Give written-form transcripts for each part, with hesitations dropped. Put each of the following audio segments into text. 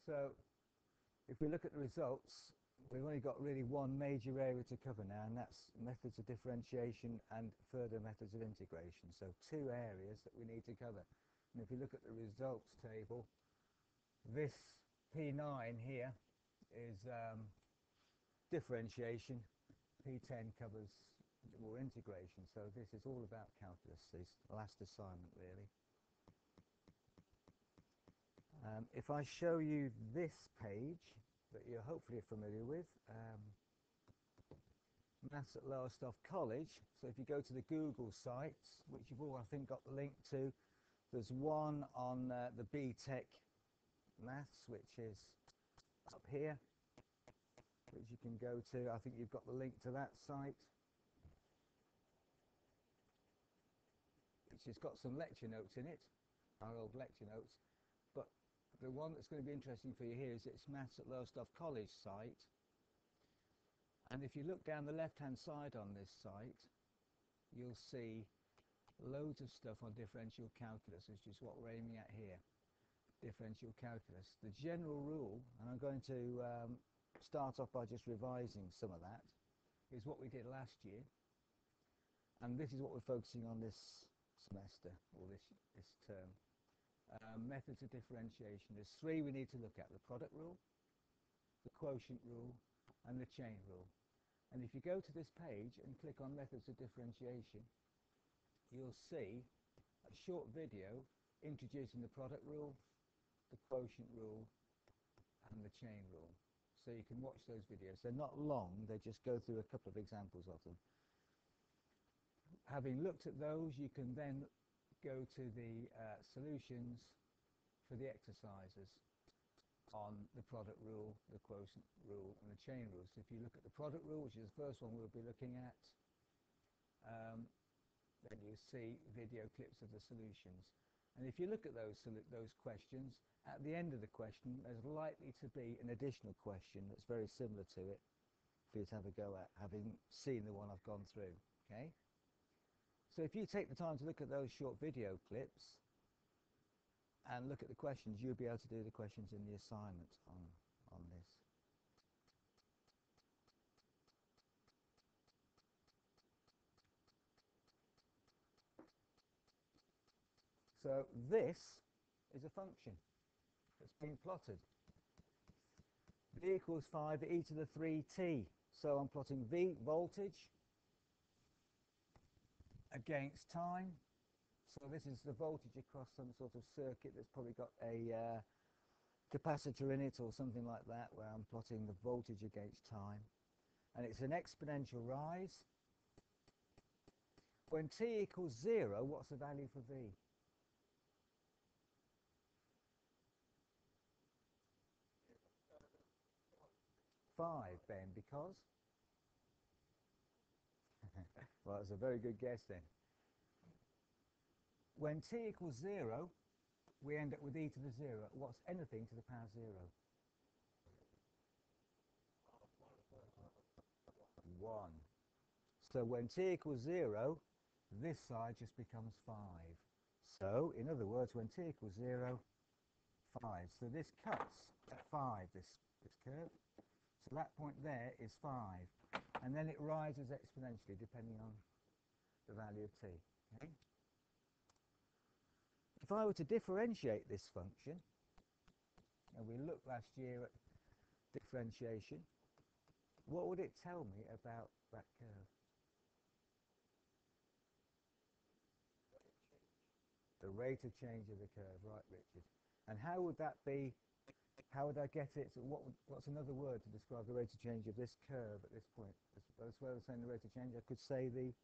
So if we look at the results, we've only got really one major area to cover now, and that's methods of differentiation and further methods of integration. So two areas that we need to cover. And if you look at the results table, this P9 here is differentiation, P10 covers more integration. So this is all about calculus, this last assignment really. If I show you this page that you're hopefully familiar with, Maths at Lowestoft College. So if you go to the Google sites, which you've all I think got the link to, there's one on the BTEC Maths, which is up here, which you can go to. I think you've got the link to that site, which has got some lecture notes in it, our old lecture notes. But the one that's going to be interesting for you here is it's Maths at Lowestoft College site. And if you look down the left-hand side on this site, you'll see loads of stuff on differential calculus, which is what we're aiming at here. Differential calculus. The general rule, and I'm going to start off by just revising some of that, is what we did last year. And this is what we're focusing on this semester, or this term. Methods of differentiation. There's three we need to look at: the product rule, the quotient rule, and the chain rule. And if you go to this page and click on methods of differentiation, you'll see a short video introducing the product rule, the quotient rule, and the chain rule. So you can watch those videos. They're not long, they just go through a couple of examples of them. Having looked at those, you can then go to the solutions for the exercises on the product rule, the quotient rule, and the chain rule. So if you look at the product rule, which is the first one we'll be looking at, then you see video clips of the solutions. And if you look at those questions, at the end of the question, there's likely to be an additional question that's very similar to it for you to have a go at, having seen the one I've gone through. Okay? So if you take the time to look at those short video clips and look at the questions, you'll be able to do the questions in the assignment on this. So this is a function that's been plotted. V equals 5 e to the 3t. So I'm plotting V, voltage, against time. So this is the voltage across some sort of circuit that's probably got a capacitor in it or something like that, where I'm plotting the voltage against time. And it's an exponential rise. When t equals 0, what's the value for V? 5, Ben, because? Well, that's a very good guess then. When t equals 0, we end up with e to the 0. What's anything to the power 0? 1. So when t equals 0, this side just becomes 5. So, in other words, when t equals 0, 5. So this cuts at 5, this curve. So that point there is 5. And then it rises exponentially depending on the value of t. Okay? If I were to differentiate this function, and we looked last year at differentiation, what would it tell me about that curve? The rate of change of the curve, right, Richard? And how would that be? How would I get it? So what's another word to describe the rate of change of this curve at this point? As well as saying the rate of change, I could say the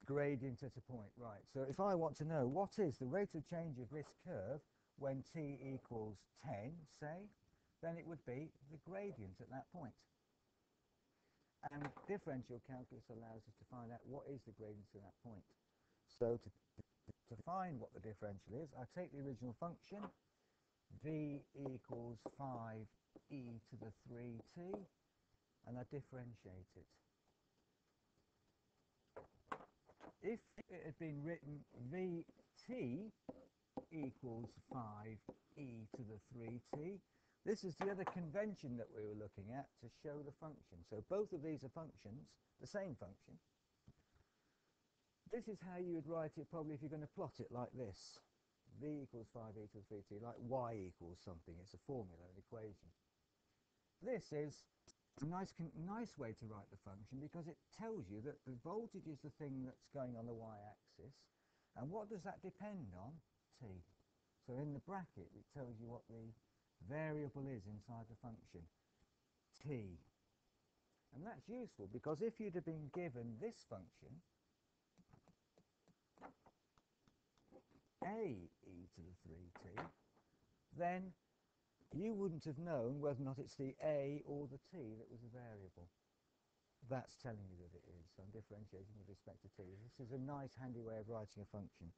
gradient at a point, right? So if I want to know what is the rate of change of this curve when t equals 10, say, then it would be the gradient at that point. And differential calculus allows us to find out what is the gradient at that point. So to find what the differential is, I take the original function, v equals 5 e to the 3t, and I differentiate it. If it had been written Vt equals 5e to the 3t. This is the other convention that we were looking at to show the function. So both of these are functions, the same function. This is how you would write it probably if you're going to plot it like this. V equals 5e to the 3t, like y equals something. It's a formula, an equation. This is a nice way to write the function because it tells you that the voltage is the thing that's going on the y-axis. And what does that depend on? T. So in the bracket, it tells you what the variable is inside the function, t. And that's useful because if you'd have been given this function, a e to the 3t, then you wouldn't have known whether or not it's the a or the t that was a variable. That's telling you that it is. So I'm differentiating with respect to t. This is a nice, handy way of writing a function.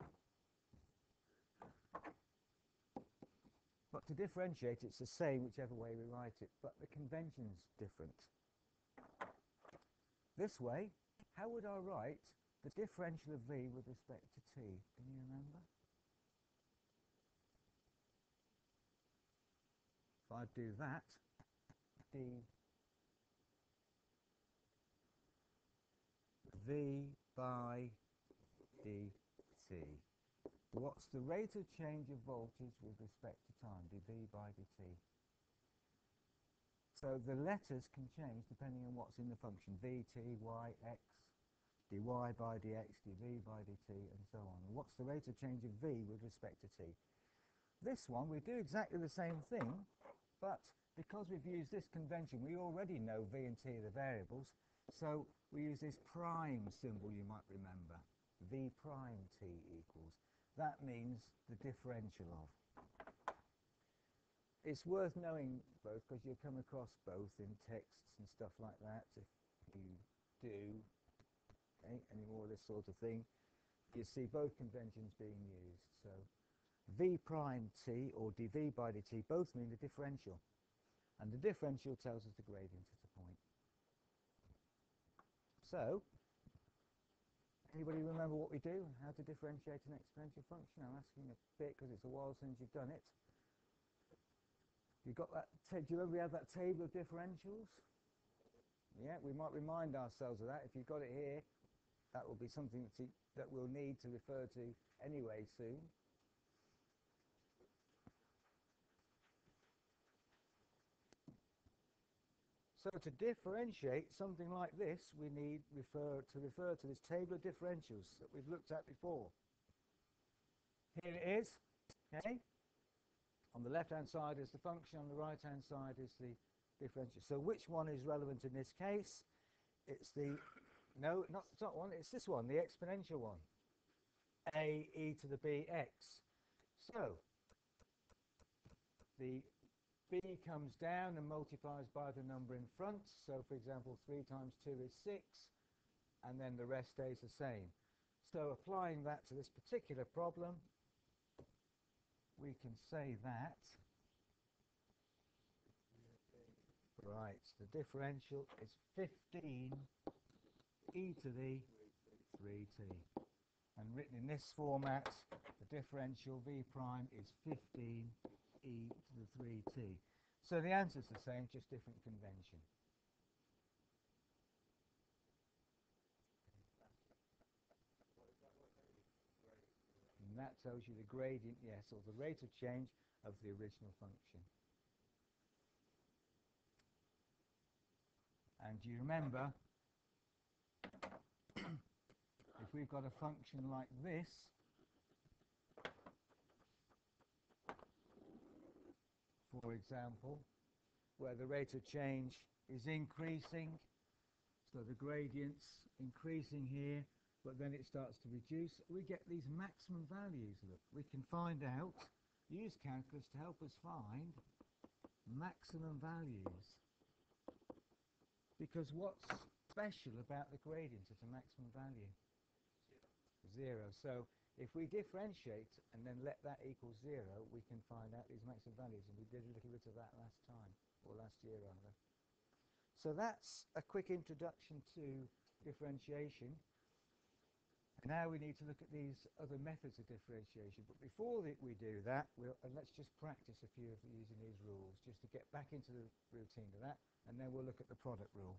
But to differentiate, it's the same whichever way we write it, but the convention's different. This way, how would I write the differential of v with respect to t? Can you remember? If I do that, d v by dt. What's the rate of change of voltage with respect to time, dv by dt? So the letters can change depending on what's in the function, v, t, y, x, dy by dx, dv by dt, and so on. And what's the rate of change of v with respect to t? This one, we do exactly the same thing, but because we've used this convention, we already know v and t are the variables, so we use this prime symbol, you might remember. V prime t equals. That means the differential of. It's worth knowing both because you'll come across both in texts and stuff like that. If you do any more of this sort of thing, you see both conventions being used. So v prime t or dv by dt both mean the differential. And the differential tells us the gradient at a point. So, anybody remember what we do and how to differentiate an exponential function? I'm asking a bit because it's a while since you've done it. You got that? Do you remember we had that table of differentials? Yeah, we might remind ourselves of that. If you've got it here, that will be something that we'll need to refer to anyway soon. So to differentiate something like this, we need to refer to this table of differentials that we've looked at before. Here it is. Okay. On the left-hand side is the function, on the right-hand side is the differential. So which one is relevant in this case? It's the, no, it's not one, it's this one, the exponential one. A e to the bx. So the b comes down and multiplies by the number in front. So for example, 3 times 2 is 6, and then the rest stays the same. So applying that to this particular problem, we can say that, right, the differential is 15 e to the 3t. And written in this format, the differential v prime is 15 e to the 3t. So the answer's the same, just different convention. And that tells you the gradient, yes, or the rate of change of the original function. And do you remember, if we've got a function like this, for example, where the rate of change is increasing, so the gradient's increasing here, but then it starts to reduce, we get these maximum values. Look, we can find out, use calculus to help us find maximum values. Because what's special about the gradient at a maximum value? 0. So if we differentiate and then let that equal 0, we can find out these maximum values, and we did a little bit of that last time, or last year rather. So that's a quick introduction to differentiation. Now we need to look at these other methods of differentiation, but before we do that, let's just practice a few of using these rules, just to get back into the routine of that, and then we'll look at the product rule.